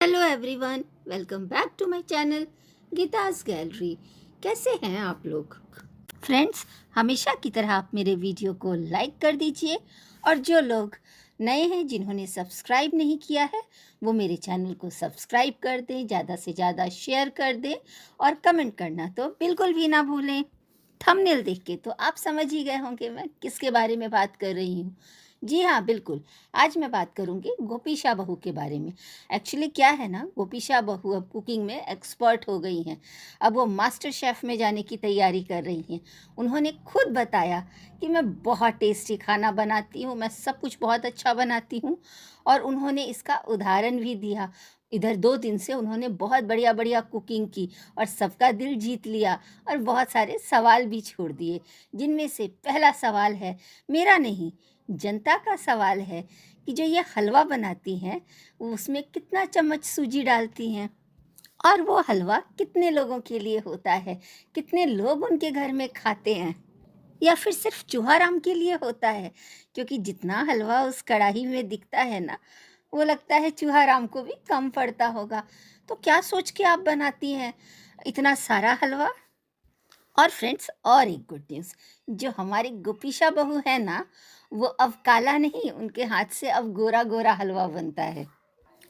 Hello everyone, welcome back to my channel Geeta's gallery. कैसे हैं आप लोग फ्रेंड्स? हमेशा की तरह आप मेरे वीडियो को लाइक कर दीजिए और जो लोग नए हैं जिन्होंने सब्सक्राइब नहीं किया है वो मेरे चैनल को सब्सक्राइब कर दें, ज़्यादा से ज़्यादा शेयर कर दें और कमेंट करना तो बिल्कुल भी ना भूलें। थंबनेल देख के तो आप समझ ही गए होंगे मैं किसके बारे में बात कर रही हूँ। जी हाँ, बिल्कुल। आज मैं बात करूँगी गोपीशा बहू के बारे में। एक्चुअली क्या है ना, गोपीशा बहू अब कुकिंग में एक्सपर्ट हो गई हैं। अब वो मास्टर शेफ़ में जाने की तैयारी कर रही हैं। उन्होंने खुद बताया कि मैं बहुत टेस्टी खाना बनाती हूँ, मैं सब कुछ बहुत अच्छा बनाती हूँ और उन्होंने इसका उदाहरण भी दिया। इधर 2 दिन से उन्होंने बहुत बढ़िया-बढ़िया कुकिंग की और सबका दिल जीत लिया और बहुत सारे सवाल भी छोड़ दिए, जिनमें से पहला सवाल है, मेरा नहीं, जनता का सवाल है कि जो ये हलवा बनाती हैं, उसमें कितना चम्मच सूजी डालती हैं और वो हलवा कितने लोगों के लिए होता है? कितने लोग उनके घर में खाते हैं? या फिर सिर्फ़ चूहाराम के लिए होता है? क्योंकि जितना हलवा उस कढ़ाई में दिखता है ना, वो लगता है चूहाराम को भी कम पड़ता होगा। तो क्या सोच के आप बनाती हैं इतना सारा हलवा? और फ्रेंड्स, और एक गुड न्यूज़, जो हमारी गोपीशा बहू है ना, वो अब काला नहीं, उनके हाथ से अब गोरा-गोरा हलवा बनता है।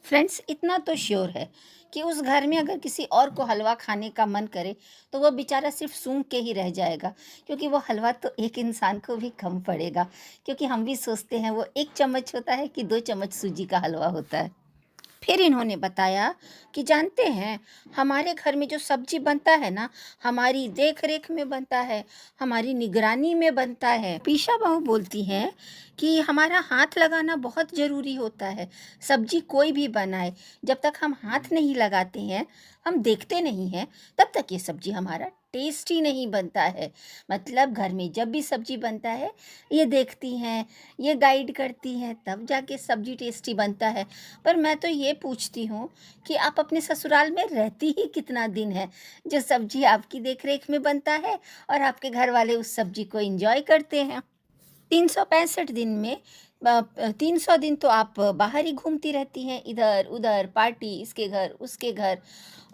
फ्रेंड्स, इतना तो श्योर है कि उस घर में अगर किसी और को हलवा खाने का मन करे, तो वो बेचारा सिर्फ़ सूंघ के ही रह जाएगा, क्योंकि वो हलवा तो एक इंसान को भी कम पड़ेगा। क्योंकि हम भी सोचते हैं वो 1 चम्मच होता है कि 2 चम्मच सूजी का हलवा होता है। फिर इन्होंने बताया कि जानते हैं, हमारे घर में जो सब्जी बनता है ना, हमारी देख रेख में बनता है, हमारी निगरानी में बनता है। पीशा बहू बोलती हैं कि हमारा हाथ लगाना बहुत ज़रूरी होता है। सब्जी कोई भी बनाए, जब तक हम हाथ नहीं लगाते हैं, हम देखते नहीं हैं, तब तक ये सब्जी हमारा टेस्टी नहीं बनता है। मतलब घर में जब भी सब्जी बनता है, ये देखती हैं, ये गाइड करती हैं, तब जाके सब्जी टेस्टी बनता है। पर मैं तो ये पूछती हूँ कि आप अपने ससुराल में रहती ही कितना दिन है, जो सब्जी आपकी देख-रेख में बनता है और आपके घर वाले उस सब्जी को एन्जॉय करते हैं। 365 दिन में 300 दिन तो आप बाहर ही घूमती रहती हैं, इधर-उधर पार्टी, इसके घर, उसके घर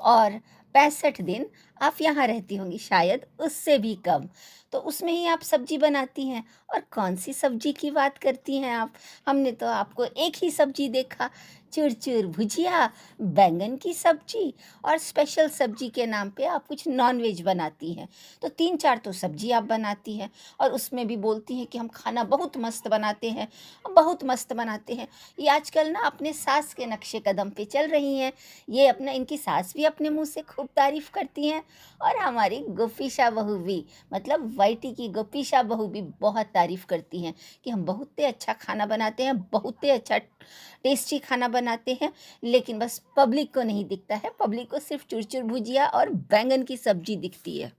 और 65 दिन आप यहाँ रहती होंगी, शायद उससे भी कम। तो उसमें ही आप सब्ज़ी बनाती हैं और कौन-सी सब्ज़ी की बात करती हैं आप? हमने तो आपको एक ही सब्ज़ी देखा, चूर-चूर भुजिया, बैंगन की सब्ज़ी और स्पेशल सब्ज़ी के नाम पे आप कुछ नॉन-वेज बनाती हैं। तो 3-4 तो सब्ज़ी आप बनाती हैं और उसमें भी बोलती हैं कि हम खाना बहुत मस्त बनाते हैं, बहुत मस्त बनाते हैं। ये आजकल ना अपने सास के नक्शे कदम पे चल रही हैं। ये अपना इनकी सास भी अपने मुँह से खूब तारीफ़ करती हैं और हमारी गोपीशा बहू भी, मतलब वाइटी की गोपीशा बहू भी बहुत तारीफ़ करती हैं कि हम बहुत ही अच्छा खाना बनाते हैं, बहुत ही अच्छा टेस्टी खाना बनाते हैं। लेकिन बस पब्लिक को नहीं दिखता है, पब्लिक को सिर्फ़ चुर-चुर भुजिया और बैंगन की सब्ज़ी दिखती है।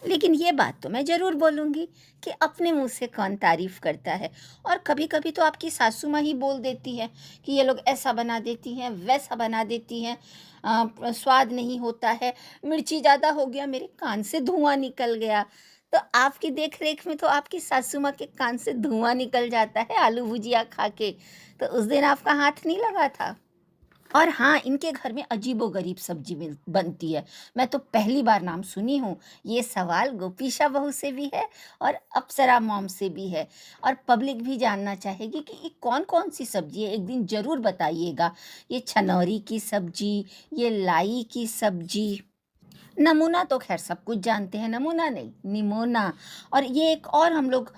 लेकिन ये बात तो मैं ज़रूर बोलूँगी कि अपने मुँह से कौन तारीफ़ करता है। और कभी-कभी तो आपकी सासू माँ ही बोल देती है कि ये लोग ऐसा बना देती हैं, वैसा बना देती हैं, स्वाद नहीं होता है, मिर्ची ज़्यादा हो गया, मेरे कान से धुआँ निकल गया। तो आपकी देख-रेख में तो आपकी सासू माँ के कान से धुआँ निकल जाता है आलू भुजिया खा के, तो उस दिन आपका हाथ नहीं लगा था? और हाँ, इनके घर में अजीबो-गरीब सब्ज़ी बनती है। मैं तो पहली बार नाम सुनी हूँ। ये सवाल गोपीशा बहू से भी है और अप्सरा मॉम से भी है और पब्लिक भी जानना चाहेगी कि ये कौन-कौन सी सब्ज़ी है, एक दिन ज़रूर बताइएगा। ये छनौरी की सब्ज़ी, ये लाई की सब्ज़ी, नमूना तो ख़ैर सब कुछ जानते हैं, नमूना नहीं, निमोना। और ये एक और हम लोग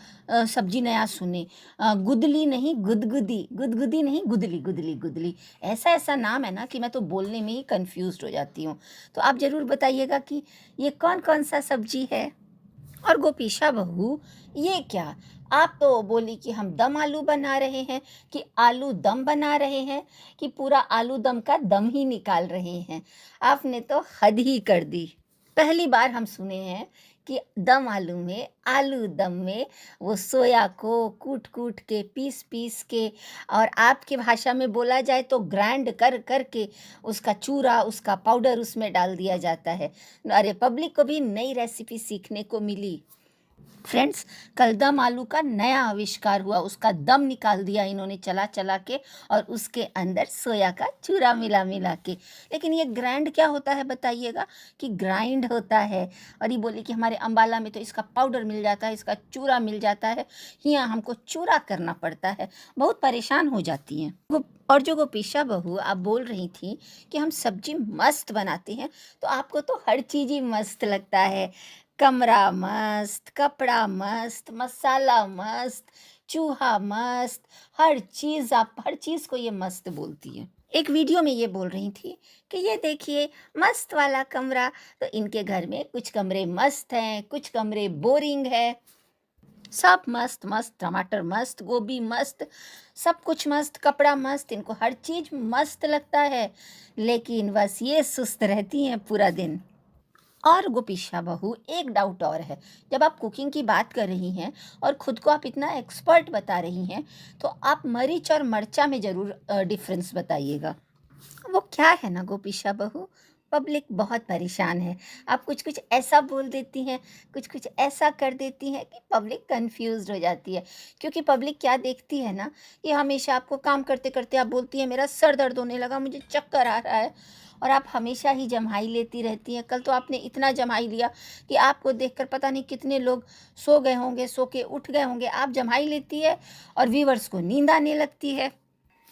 सब्ज़ी नया सुने, गुदली नहीं गुदगुदी, गुदगुदी नहीं गुदली, गुदली, गुदली। ऐसा-ऐसा नाम है ना कि मैं तो बोलने में ही कन्फ्यूज़्ड हो जाती हूँ। तो आप ज़रूर बताइएगा कि ये कौन-कौन सा सब्ज़ी है? और गोपीशा बहू, ये क्या? आप तो बोली कि हम दम आलू बना रहे हैं, कि आलू दम बना रहे हैं, कि पूरा आलू दम का दम ही निकाल रहे हैं। आपने तो हद ही कर दी। पहली बार हम सुने हैं कि दम आलू दम में वो सोया को कूट-कूट के, पीस-पीस के और आपकी भाषा में बोला जाए तो ग्राइंड कर के उसका चूरा, उसका पाउडर उसमें डाल दिया जाता है। अरे! पब्लिक को भी नई रेसिपी सीखने को मिली। फ्रेंड्स, कल दम आलू का नया आविष्कार हुआ, उसका दम निकाल दिया इन्होंने चला चला के, और उसके अंदर सोया का चूरा मिला मिला के। लेकिन ये ग्राइंड क्या होता है बताइएगा? कि ग्राइंड होता है। और ये बोली कि हमारे अम्बाला में तो इसका पाउडर मिल जाता है, इसका चूरा मिल जाता है, यहाँ हमको चूरा करना पड़ता है। बहुत परेशान हो जाती हैं। और जो गोपीशा बहू आप बोल रही थी कि हम सब्जी मस्त बनाते हैं, तो आपको तो हर चीज़ ही मस्त लगता है। कमरा मस्त, कपड़ा मस्त, मसाला मस्त, चूहा मस्त, हर चीज़, आप हर चीज़ को ये मस्त बोलती हैं। एक वीडियो में ये बोल रही थी कि ये देखिए मस्त वाला कमरा, तो इनके घर में कुछ कमरे मस्त हैं, कुछ कमरे बोरिंग है। सब मस्त मस्त, टमाटर मस्त, गोभी मस्त, सब कुछ मस्त, कपड़ा मस्त, इनको हर चीज़ मस्त लगता है। लेकिन बस ये सुस्त रहती हैं पूरा दिन। और गोपीशा बहू, एक डाउट और है। जब आप कुकिंग की बात कर रही हैं और ख़ुद को आप इतना एक्सपर्ट बता रही हैं, तो आप मरीच और मरचा में ज़रूर डिफरेंस बताइएगा। वो क्या है ना गोपीशा बहू, पब्लिक बहुत परेशान है। आप कुछ कुछ ऐसा बोल देती हैं, कुछ कुछ ऐसा कर देती हैं कि पब्लिक कंफ्यूज्ड हो जाती है। क्योंकि पब्लिक क्या देखती है ना, कि हमेशा आपको काम करते करते आप बोलती हैं मेरा सर दर्द होने लगा, मुझे चक्कर आ रहा है, और आप हमेशा ही जम्हाई लेती रहती हैं। कल तो आपने इतना जम्हाई लिया कि आपको देखकर पता नहीं कितने लोग सो गए होंगे, सो के उठ गए होंगे। आप जम्हाई लेती है और व्यूअर्स को नींद आने लगती है।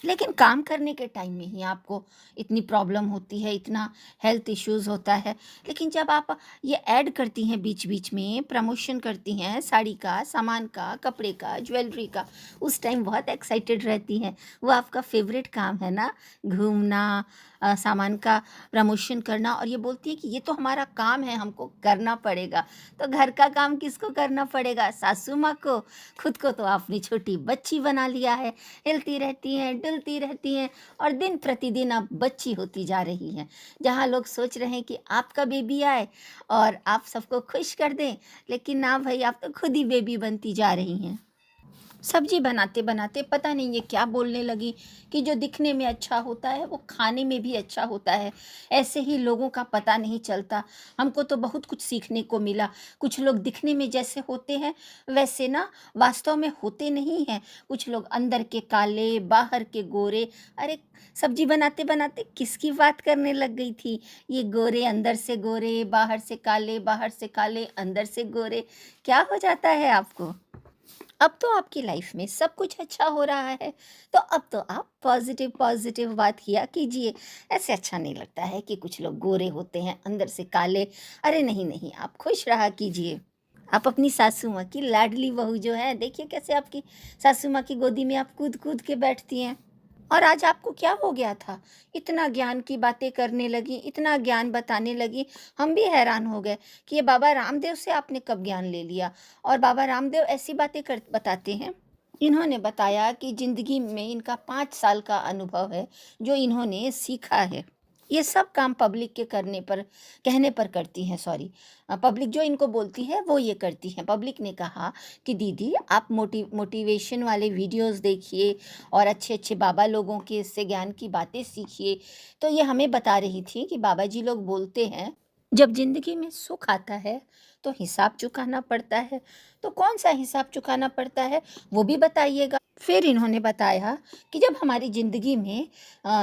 लेकिन काम करने के टाइम में ही आपको इतनी प्रॉब्लम होती है, इतना हेल्थ इश्यूज़ होता है। लेकिन जब आप ये ऐड करती हैं, बीच बीच में प्रमोशन करती हैं साड़ी का, सामान का, कपड़े का, ज्वेलरी का, उस टाइम बहुत एक्साइटेड रहती हैं। वो आपका फेवरेट काम है ना, घूमना, सामान का प्रमोशन करना। और ये बोलती है कि ये तो हमारा काम है, हमको करना पड़ेगा। तो घर का काम किसको करना पड़ेगा? सासू माँ को। खुद को तो आपने छोटी बच्ची बना लिया है, हिलती रहती हैं, डुलती रहती हैं, और दिन प्रतिदिन आप बच्ची होती जा रही हैं। जहाँ लोग सोच रहे हैं कि आपका बेबी आए और आप सबको खुश कर दें, लेकिन ना भाई, आप तो खुद ही बेबी बनती जा रही हैं। सब्जी बनाते बनाते पता नहीं ये क्या बोलने लगी कि जो दिखने में अच्छा होता है वो खाने में भी अच्छा होता है। ऐसे ही लोगों का पता नहीं चलता। हमको तो बहुत कुछ सीखने को मिला। कुछ लोग दिखने में जैसे होते हैं वैसे ना वास्तव में होते नहीं हैं। कुछ लोग अंदर के काले, बाहर के गोरे। अरे, सब्जी बनाते बनाते किसकी बात करने लग गई थी? ये गोरे अंदर से गोरे, बाहर से काले, बाहर से काले, अंदर से गोरे। क्या हो जाता है आपको? अब तो आपकी लाइफ में सब कुछ अच्छा हो रहा है, तो अब तो आप पॉजिटिव पॉजिटिव बात किया कीजिए। ऐसे अच्छा नहीं लगता है कि कुछ लोग गोरे होते हैं अंदर से काले। अरे नहीं नहीं, आप खुश रहा कीजिए। आप अपनी सासू माँ की लाडली बहू जो है, देखिए कैसे आपकी सासू माँ की गोदी में आप कूद कूद के बैठती हैं। और आज आपको क्या हो गया था? इतना ज्ञान की बातें करने लगी, इतना ज्ञान बताने लगी। हम भी हैरान हो गए कि ये बाबा रामदेव से आपने कब ज्ञान ले लिया। और बाबा रामदेव ऐसी बातें बताते हैं। इन्होंने बताया कि ज़िंदगी में इनका 5 साल का अनुभव है, जो इन्होंने सीखा है। ये सब काम पब्लिक के करने पर, कहने पर करती हैं। सॉरी, पब्लिक जो इनको बोलती है वो ये करती हैं। पब्लिक ने कहा कि दीदी आप मोटिवेशन वाले वीडियोस देखिए और अच्छे अच्छे बाबा लोगों के इससे ज्ञान की बातें सीखिए। तो ये हमें बता रही थी कि बाबा जी लोग बोलते हैं, जब ज़िंदगी में सुख आता है तो हिसाब चुकाना पड़ता है। तो कौन सा हिसाब चुकाना पड़ता है वो भी बताइएगा। फिर इन्होंने बताया कि जब हमारी ज़िंदगी में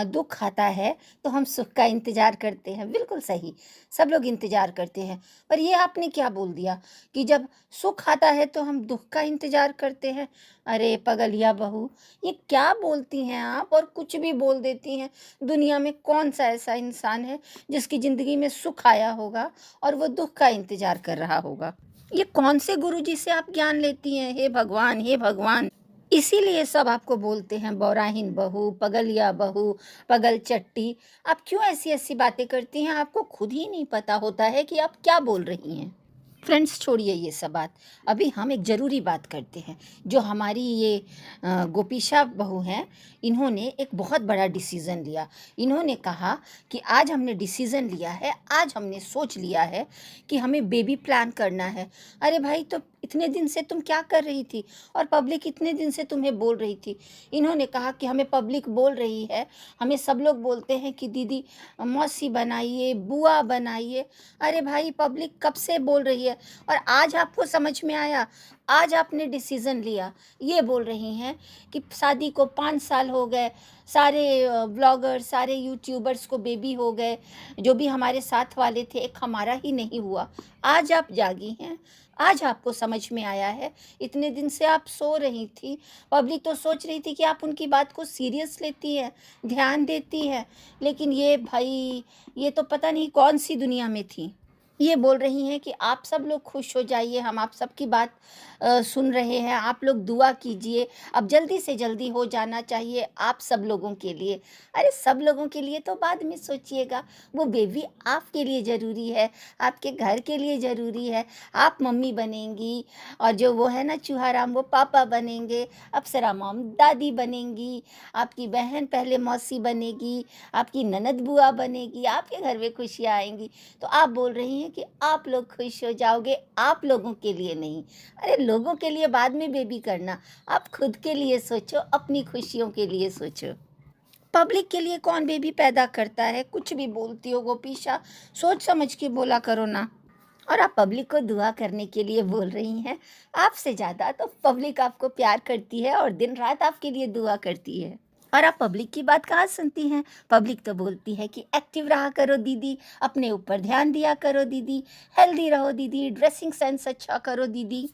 दुख आता है तो हम सुख का इंतज़ार करते हैं। बिल्कुल सही, सब लोग इंतज़ार करते हैं। पर ये आपने क्या बोल दिया कि जब सुख आता है तो हम दुख का इंतज़ार करते हैं? अरे पगलिया बहू, ये क्या बोलती हैं आप, और कुछ भी बोल देती हैं। दुनिया में कौन सा ऐसा इंसान है जिसकी ज़िंदगी में सुख आया होगा और वो दुख का इंतज़ार कर रहा होगा? ये कौन से गुरुजी से आप ज्ञान लेती हैं? हे भगवान, हे भगवान! इसीलिए सब आपको बोलते हैं बौराहीन बहू, पगलिया बहू, पगल चट्टी। आप क्यों ऐसी ऐसी बातें करती हैं? आपको खुद ही नहीं पता होता है कि आप क्या बोल रही हैं। फ्रेंड्स, छोड़िए ये सब बात। अभी हम एक ज़रूरी बात करते हैं। जो हमारी ये गोपीशा बहू हैं, इन्होंने एक बहुत बड़ा डिसीज़न लिया। इन्होंने कहा कि आज हमने डिसीज़न लिया है, आज हमने सोच लिया है कि हमें बेबी प्लान करना है। अरे भाई, तो इतने दिन से तुम क्या कर रही थी? और पब्लिक इतने दिन से तुम्हें बोल रही थी। इन्होंने कहा कि हमें पब्लिक बोल रही है, हमें सब लोग बोलते हैं कि दीदी मौसी बनाइए, बुआ बनाइए। अरे भाई, पब्लिक कब से बोल रही है है और आज आपको समझ में आया, आज आपने डिसीज़न लिया। ये बोल रही हैं कि शादी को 5 साल हो गए, सारे ब्लॉगर्स, सारे यूट्यूबर्स को बेबी हो गए, जो भी हमारे साथ वाले थे, एक हमारा ही नहीं हुआ। आज आप जागी हैं, आज आपको समझ में आया है। इतने दिन से आप सो रही थी, पब्लिक तो सोच रही थी कि आप उनकी बात को सीरियस लेती हैं, ध्यान देती हैं, लेकिन ये भाई, ये तो पता नहीं कौन सी दुनिया में थी। ये बोल रही हैं कि आप सब लोग खुश हो जाइए, हम आप सबकी बात सुन रहे हैं, आप लोग दुआ कीजिए, अब जल्दी से जल्दी हो जाना चाहिए आप सब लोगों के लिए। अरे सब लोगों के लिए तो बाद में सोचिएगा, वो बेबी आपके लिए ज़रूरी है, आपके घर के लिए ज़रूरी है। आप मम्मी बनेंगी और जो वो है ना चूहाराम, वो पापा बनेंगे, अप्सरा मॉम दादी बनेंगी, आपकी बहन पहले मौसी बनेगी, आपकी ननद बुआ बनेगी, आपके घर में खुशियाँ आएंगी। तो आप बोल रही हैं कि आप लोग खुश हो जाओगे, आप लोगों के लिए नहीं। अरे लोगों के लिए बाद में बेबी करना, आप खुद के लिए सोचो, अपनी खुशियों के लिए सोचो। पब्लिक के लिए कौन बेबी पैदा करता है? कुछ भी बोलती हो गोपीशा, सोच समझ के बोला करो ना। और आप पब्लिक को दुआ करने के लिए बोल रही हैं। आपसे ज़्यादा तो पब्लिक आपको प्यार करती है और दिन रात आपके लिए दुआ करती है। और आप पब्लिक की बात कहाँ सुनती हैं? पब्लिक तो बोलती है कि एक्टिव रहा करो दीदी, अपने ऊपर ध्यान दिया करो दीदी, हेल्दी रहो दीदी, ड्रेसिंग सेंस अच्छा करो दीदी।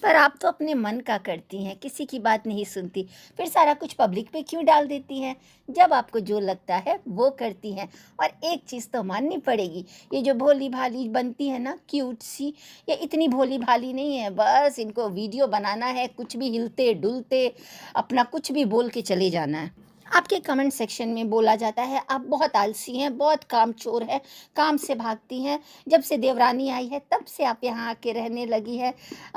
पर आप तो अपने मन का करती हैं, किसी की बात नहीं सुनती, फिर सारा कुछ पब्लिक पे क्यों डाल देती हैं? जब आपको जो लगता है वो करती हैं। और एक चीज़ तो माननी पड़ेगी, ये जो भोली भाली बनती है ना, क्यूट सी, ये इतनी भोली भाली नहीं है, बस इनको वीडियो बनाना है, कुछ भी हिलते डुलते अपना कुछ भी बोल के चले जाना है। आपके कमेंट सेक्शन में बोला जाता है आप बहुत आलसी हैं, बहुत कामचोर है, काम से भागती हैं, जब से देवरानी आई है तब से आप यहाँ आके रहने लगी है,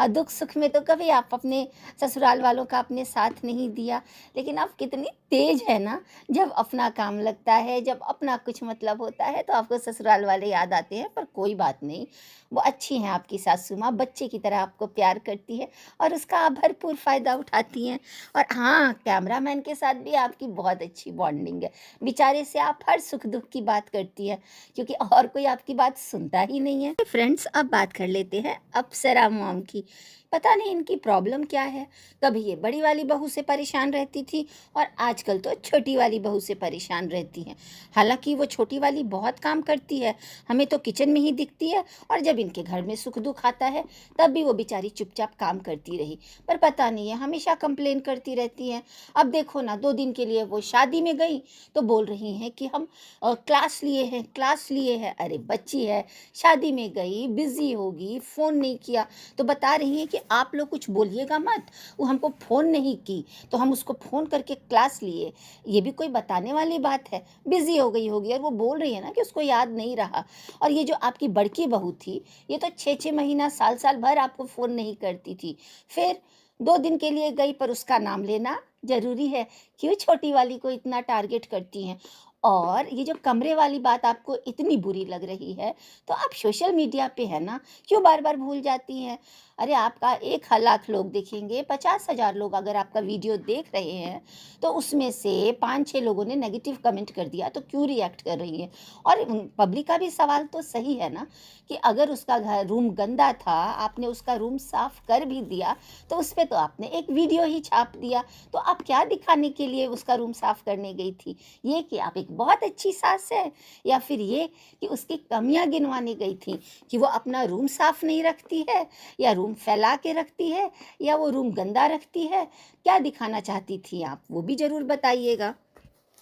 दुख सुख में तो कभी आप अपने ससुराल वालों का अपने साथ नहीं दिया। लेकिन आप कितनी तेज है ना, जब अपना काम लगता है, जब अपना कुछ मतलब होता है तो आपको ससुराल वाले याद आते हैं। पर कोई बात नहीं, वो अच्छी हैं आपकी सासू माँ, बच्चे की तरह आपको प्यार करती है और उसका आप भरपूर फ़ायदा उठाती हैं। और हाँ, कैमरामैन के साथ भी आपकी बहुत अच्छी बॉन्डिंग है, बेचारे से आप हर सुख दुख की बात करती हैं, क्योंकि और कोई आपकी बात सुनता ही नहीं है। फ्रेंड्स, अब बात कर लेते हैं अप्सरा मॉम की। पता नहीं इनकी प्रॉब्लम क्या है, कभी ये बड़ी वाली बहू से परेशान रहती थी और आजकल तो छोटी वाली बहू से परेशान रहती हैं। हालांकि वो छोटी वाली बहुत काम करती है, हमें तो किचन में ही दिखती है, और जब इनके घर में सुख दुख आता है तब भी वो बेचारी चुपचाप काम करती रही। पर पता नहीं है, हमेशा कंप्लेन करती रहती हैं। अब देखो ना, 2 दिन के लिए वो शादी में गई तो बोल रही हैं कि हम क्लास लिए हैं, क्लास लिए हैं। अरे बच्ची है, शादी में गई, बिजी होगी, फ़ोन नहीं किया, तो बता रही हैं कि आप लोग कुछ बोलिएगा मत, वो हमको फ़ोन नहीं की तो हम उसको फ़ोन करके क्लास लिए। ये भी कोई बताने वाली बात है? बिज़ी हो गई होगी, और वो बोल रही है ना कि उसको याद नहीं रहा। और ये जो आपकी बड़की बहू थी, ये तो 6-6 महीना, साल भर आपको फ़ोन नहीं करती थी, फिर 2 दिन के लिए गई, पर उसका नाम लेना ज़रूरी है। क्यों छोटी वाली को इतना टारगेट करती हैं? और ये जो कमरे वाली बात आपको इतनी बुरी लग रही है, तो आप सोशल मीडिया पे है ना, क्यों बार-बार भूल जाती हैं? अरे आपका 1 लाख लोग देखेंगे, 50,000 लोग अगर आपका वीडियो देख रहे हैं, तो उसमें से 5-6 लोगों ने नेगेटिव कमेंट कर दिया, तो क्यों रिएक्ट कर रही हैं? और पब्लिक का भी सवाल तो सही है ना, कि अगर उसका घर रूम गंदा था, आपने उसका रूम साफ़ कर भी दिया, तो उस पे तो आपने एक वीडियो ही छाप दिया। तो आप क्या दिखाने के लिए उसका रूम साफ़ करने गई थी? ये कि आप एक बहुत अच्छी सास है, या फिर ये कि उसकी कमियां गिनवाने गई थी, कि वो अपना रूम साफ नहीं रखती है, या रूम फैला के रखती है, या वो रूम गंदा रखती है? क्या दिखाना चाहती थी आप? वो भी ज़रूर बताइएगा।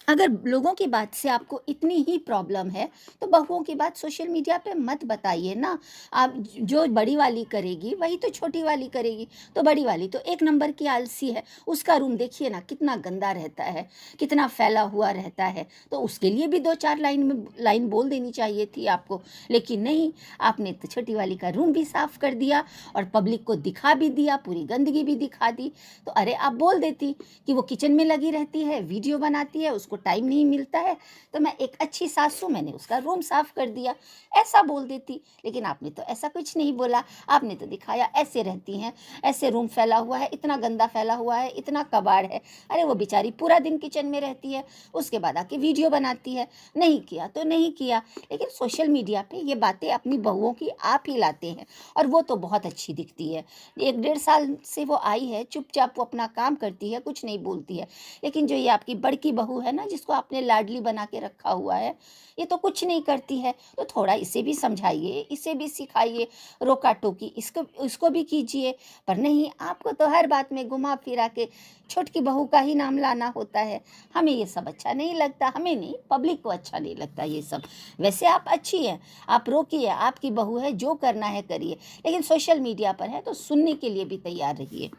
अगर लोगों की बात से आपको इतनी ही प्रॉब्लम है, तो बहुओं की बात सोशल मीडिया पे मत बताइए ना। आप जो बड़ी वाली करेगी वही तो छोटी वाली करेगी। तो बड़ी वाली तो 1 नंबर की आलसी है, उसका रूम देखिए ना कितना गंदा रहता है, कितना फैला हुआ रहता है, तो उसके लिए भी 2-4 लाइन बोल देनी चाहिए थी आपको। लेकिन नहीं, आपने तो छोटी वाली का रूम भी साफ़ कर दिया और पब्लिक को दिखा भी दिया, पूरी गंदगी भी दिखा दी। तो अरे आप बोल देती कि वो किचन में लगी रहती है, वीडियो बनाती है, उसको उसको टाइम नहीं मिलता है, तो मैं एक अच्छी सासू, मैंने उसका रूम साफ़ कर दिया, ऐसा बोल देती। लेकिन आपने तो ऐसा कुछ नहीं बोला, आपने तो दिखाया ऐसे रहती हैं, ऐसे रूम फैला हुआ है, इतना गंदा फैला हुआ है, इतना कबाड़ है। अरे वो बेचारी पूरा दिन किचन में रहती है, उसके बाद आके वीडियो बनाती है। नहीं किया तो नहीं किया, लेकिन सोशल मीडिया पे ये बातें अपनी बहुओं की आप ही लाते हैं, और वो तो बहुत अच्छी दिखती है। 1 डेढ़ साल से वो आई है, चुपचाप वो अपना काम करती है, कुछ नहीं बोलती है। लेकिन जो ये आपकी बड़की बहू है ना, जिसको आपने लाडली बना के रखा हुआ है, ये तो कुछ नहीं करती है। तो थोड़ा इसे भी समझाइए, इसे भी सिखाइए, रोका टोकी इसको उसको भी कीजिए। पर नहीं, आपको तो हर बात में घुमा फिरा के छोटकी बहू का ही नाम लाना होता है। हमें ये सब अच्छा नहीं लगता, हमें नहीं, पब्लिक को अच्छा नहीं लगता ये सब। वैसे आप अच्छी हैं, आप रोकिए, आपकी बहू है, जो करना है करिए, लेकिन सोशल मीडिया पर है तो सुनने के लिए भी तैयार रहिए।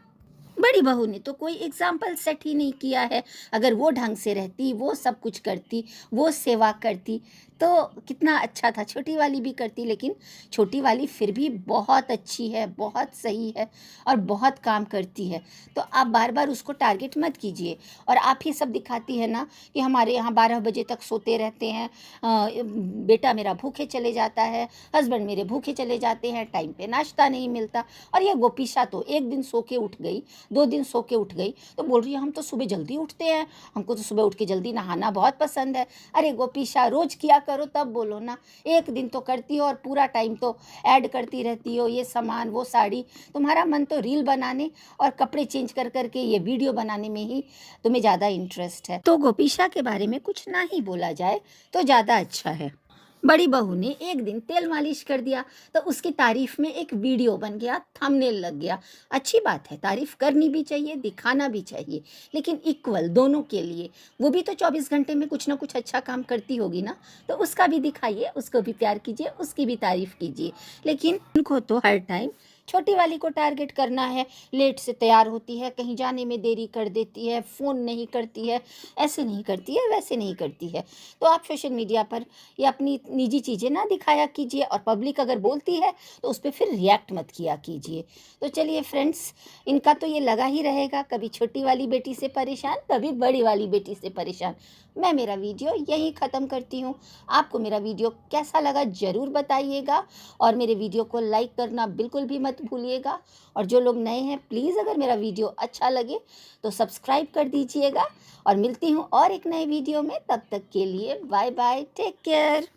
बड़ी बहू ने तो कोई एग्जाम्पल सेट ही नहीं किया है। अगर वो ढंग से रहती, वो सब कुछ करती, वो सेवा करती, तो कितना अच्छा था। छोटी वाली भी करती, लेकिन छोटी वाली फिर भी बहुत अच्छी है, बहुत सही है और बहुत काम करती है। तो आप बार बार उसको टारगेट मत कीजिए। और आप ही सब दिखाती है ना कि हमारे यहाँ 12 बजे तक सोते रहते हैं, बेटा मेरा भूखे चले जाता है, हस्बैंड मेरे भूखे चले जाते हैं, टाइम पे नाश्ता नहीं मिलता। और ये गोपीशा तो एक दिन सो के उठ गई, 2 दिन सो के उठ गई, तो बोल रही है हम तो सुबह जल्दी उठते हैं, हमको तो सुबह उठ के जल्दी नहाना बहुत पसंद है। अरे गोपीशा, रोज किया करो तब बोलो ना, एक दिन तो करती हो और पूरा टाइम तो ऐड करती रहती हो, ये सामान वो साड़ी। तुम्हारा मन तो रील बनाने और कपड़े चेंज कर करके ये वीडियो बनाने में ही तुम्हें ज़्यादा इंटरेस्ट है। तो गोपीशा के बारे में कुछ ना ही बोला जाए तो ज़्यादा अच्छा है। बड़ी बहू ने एक दिन तेल मालिश कर दिया तो उसकी तारीफ में एक वीडियो बन गया, थंबनेल लग गया। अच्छी बात है, तारीफ करनी भी चाहिए, दिखाना भी चाहिए, लेकिन इक्वल दोनों के लिए। वो भी तो 24 घंटे में कुछ ना कुछ अच्छा काम करती होगी ना, तो उसका भी दिखाइए, उसको भी प्यार कीजिए, उसकी भी तारीफ कीजिए। लेकिन उनको तो हर टाइम छोटी वाली को टारगेट करना है। लेट से तैयार होती है, कहीं जाने में देरी कर देती है, फ़ोन नहीं करती है, ऐसे नहीं करती है, वैसे नहीं करती है। तो आप सोशल मीडिया पर ये अपनी निजी चीज़ें ना दिखाया कीजिए, और पब्लिक अगर बोलती है तो उस पर फिर रिएक्ट मत किया कीजिए। तो चलिए फ्रेंड्स, इनका तो ये लगा ही रहेगा, कभी छोटी वाली बेटी से परेशान, कभी बड़ी वाली बेटी से परेशान। मैं मेरा वीडियो यहीं ख़त्म करती हूँ। आपको मेरा वीडियो कैसा लगा ज़रूर बताइएगा, और मेरे वीडियो को लाइक करना बिल्कुल भी मत भूलिएगा। और जो लोग नए हैं, प्लीज़ अगर मेरा वीडियो अच्छा लगे तो सब्सक्राइब कर दीजिएगा। और मिलती हूँ और एक नए वीडियो में, तब तक के लिए बाय बाय, टेक केयर।